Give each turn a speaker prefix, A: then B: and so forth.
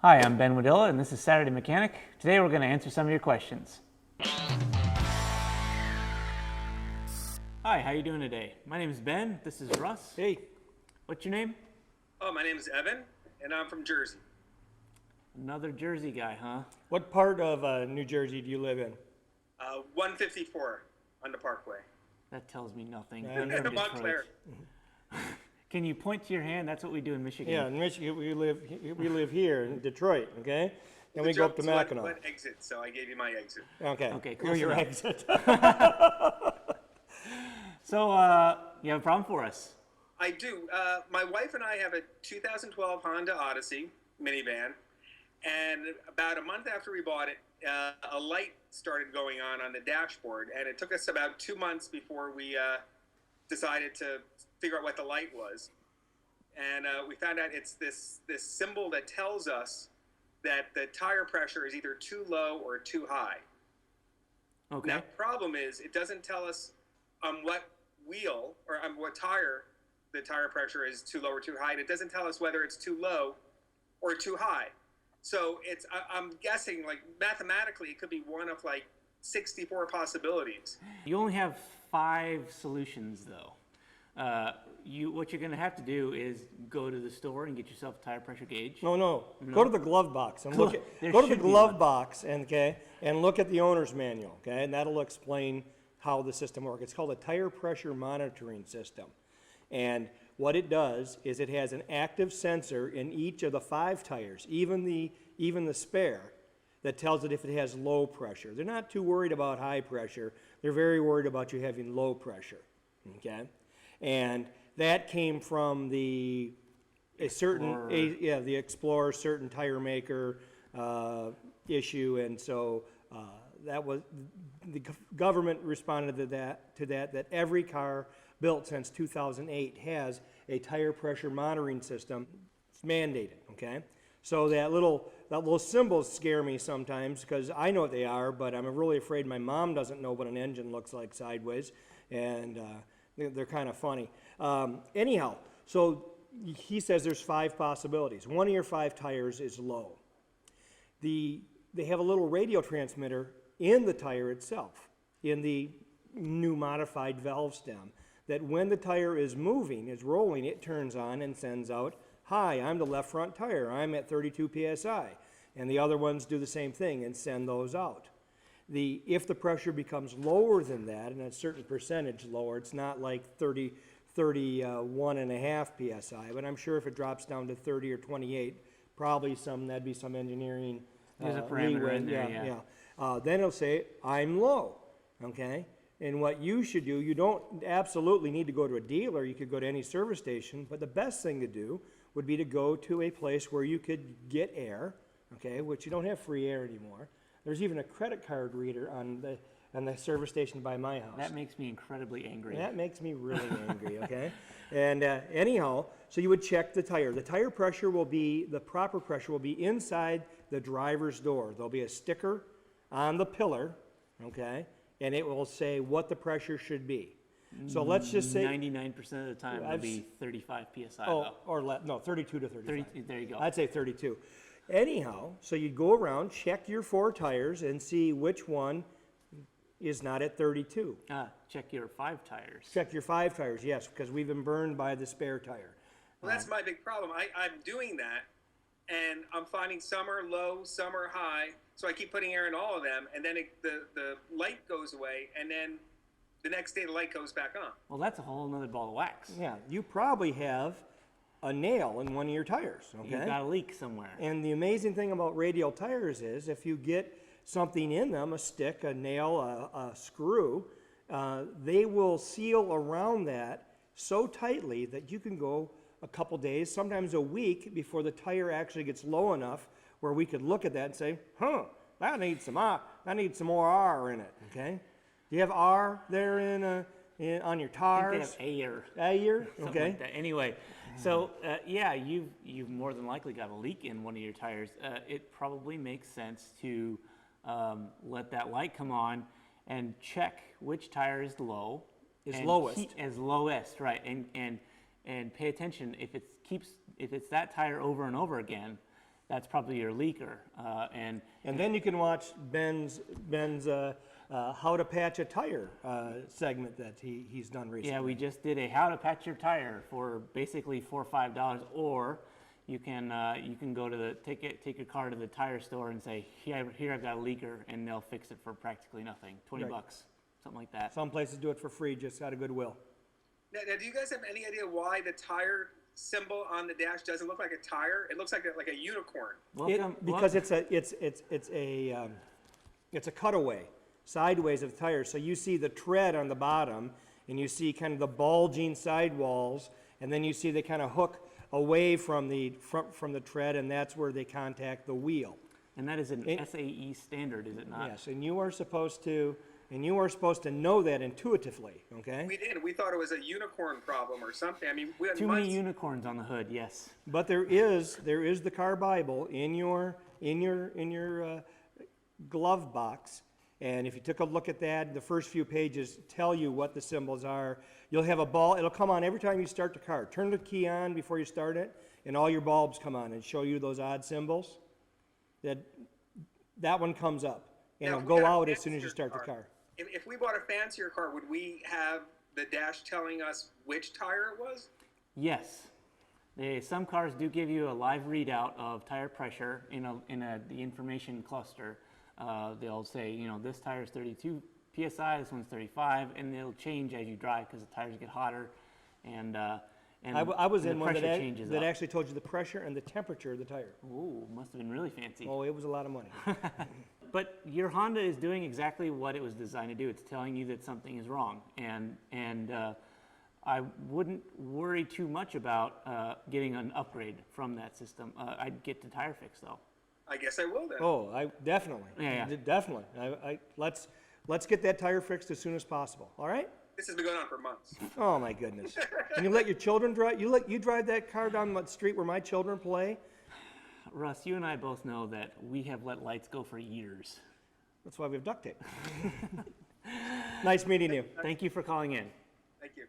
A: Hi, I'm Ben Wojdyla, and this is Saturday Mechanic. Today we're going to answer some of your questions. Hi, how you doing today? My name is Ben. This is Russ.
B: Hey.
A: What's your name?
C: Oh, my name is Evan, and I'm from Jersey.
A: Another Jersey guy, huh?
B: What part of New Jersey do you live in?
C: 154 on the Parkway.
A: That tells me nothing.
B: Yeah,
A: I'm
B: in
A: from
C: Montclair.
A: Detroit. Can you point to your hand? That's what we do in Michigan.
B: Yeah, in Michigan, we live here in Detroit, okay? Then we go up to
C: What
B: Mackinac.
C: exit? So I gave you my exit.
B: Okay.
A: Okay,
B: You're
A: close
B: your
A: enough.
B: exit.
A: So, you have a problem for us?
C: I do. My wife and I have a 2012 Honda Odyssey minivan, and about a month after we bought it, a light started going on the dashboard, and it took us about 2 months before we decided to figure out what the light was. And we found out it's this symbol that tells us that the tire pressure is either too low or too high.
A: Okay.
C: Now, the problem is it doesn't tell us on what wheel or on what tire the tire pressure is too low or too high. And it doesn't tell us whether it's too low or too high. So I'm guessing, like, mathematically, it could be one of like 64 possibilities.
A: You only have 5 solutions, though. What you're going to have to do is go to the store and get yourself a tire pressure gauge.
B: No. Go to the glove box and look at.
A: There
B: Go to the
A: should be
B: glove
A: one.
B: box and look at the owner's manual, okay? And that'll explain how the system works. It's called a tire pressure monitoring system, and what it does is it has an active sensor in each of the 5 tires, even the spare, that tells it if it has low pressure. They're not too worried about high pressure. They're very worried about you having low pressure, okay? And that came from the Explorer, certain tire maker issue, and so that was the government responded to that every car built since 2008 has a tire pressure monitoring system. It's mandated, okay? So that little symbols scare me sometimes because I know what they are, but I'm really afraid my mom doesn't know what an engine looks like sideways, and they're kind of funny. Anyhow, so he says there's 5 possibilities. One of your 5 tires is low. They have a little radio transmitter in the tire itself, in the new modified valve stem, that when the tire is moving, is rolling, it turns on and sends out, "Hi, I'm the left front tire. I'm at 32 PSI." And the other ones do the same thing and send those out. If the pressure becomes lower than that, and a certain percentage lower, it's not like 31.5 PSI, but I'm sure if it drops down to 30 or 28, probably that'd be some engineering
A: There's a parameter
B: leeway.
A: in there, yeah.
B: Then it'll say, "I'm low," okay? And what you should do, you don't absolutely need to go to a dealer. You could go to any service station, but the best thing to do would be to go to a place where you could get air, okay, which you don't have free air anymore. There's even a credit card reader on the service station by my house.
A: That makes me incredibly angry.
B: That makes me really angry, okay? And anyhow, so you would check the tire. The tire pressure the proper pressure will be inside the driver's door. There'll be a sticker on the pillar, okay? And it will say what the pressure should be. So let's just say
A: 99% of the time it'll be 35 PSI.
B: Oh, or 32 to 35.
A: 30, there you go.
B: I'd say 32. Anyhow, so you'd go around, check your 4 tires, and see which one is not at 32.
A: Check your 5 tires.
B: Check your 5 tires, yes, because we've been burned by the spare tire.
C: Well, that's my big problem. I'm doing that, and I'm finding some are low, some are high. So I keep putting air in all of them, and then the light goes away, and then the next day the light goes back on.
A: Well, that's a whole other ball of wax.
B: Yeah, you probably have a nail in one of your tires, okay?
A: You've got a leak somewhere.
B: And the amazing thing about radial tires is if you get something in them, a stick, a nail, a screw, they will seal around that so tightly that you can go a couple days, sometimes a week, before the tire actually gets low enough where we could look at that and say, that needs some more R in it, okay? Do you have R there on your tires?
A: I think they have
B: Air,
A: something
B: okay.
A: like that. Anyway, so yeah, you've more than likely got a leak in one of your tires. It probably makes sense to let that light come on and check which tire is low. Lowest, right? And pay attention if it's that tire over and over again, that's probably your leaker. And
B: then you can watch Ben's how to patch a tire segment that he's done recently.
A: yeah, we just did a how to patch your tire for basically $4 or $5, or you can go to take your car to the tire store and say, here I've got a leaker, and they'll fix it for practically nothing, 20
B: Right.
A: bucks, something like that.
B: Some places do it for free, just out of goodwill.
C: Now, do you guys have any idea why the tire symbol on the dash doesn't look like a tire? It looks like a unicorn.
B: Because it's a cutaway sideways of the tire. So you see the tread on the bottom, and you see kind of the bulging sidewalls, and then you see they kind of hook away from the tread, and that's where they contact the wheel.
A: And that is an SAE standard, is it not?
B: Yes, and you are supposed to know that intuitively. Okay.
C: We did. We thought it was a unicorn problem or something. I mean, we had
A: Too
C: months.
A: many unicorns on the hood, yes.
B: But there is the car Bible in your glove box, and if you took a look at that, the first few pages tell you what the symbols are. You'll have a ball. It'll come on every time you start the car. Turn the key on before you start it, and all your bulbs come on and show you those odd symbols. That one comes up, and
C: Now,
B: it'll
C: if
B: go
C: we got a
B: out as soon as you
C: fancier
B: start the car.
C: If we bought a fancier car, would we have the dash telling us which tire it was?
A: Yes. Some cars do give you a live readout of tire pressure in the information cluster. They'll say, this tire is 32 PSI, this one's 35, and it'll change as you drive because the tires get hotter, and
B: I was
A: the
B: in one
A: pressure changes
B: that
A: up.
B: actually told you the pressure and the temperature of the tire.
A: Ooh, must have been really fancy.
B: Oh, it was a lot of money.
A: But your Honda is doing exactly what it was designed to do. It's telling you that something is wrong, and I wouldn't worry too much about getting an upgrade from that system. I'd get the tire fix though.
C: I guess I will then.
B: Oh, I definitely.
A: Yeah.
B: Definitely. Let's get that tire fixed as soon as possible. All right?
C: This has been going on for months.
B: Oh my goodness. And you let your children drive? You drive that car down the street where my children play?
A: Russ, you and I both know that we have let lights go for years.
B: That's why we have duct tape. Nice meeting you.
A: Thank you for calling in.
C: Thank you.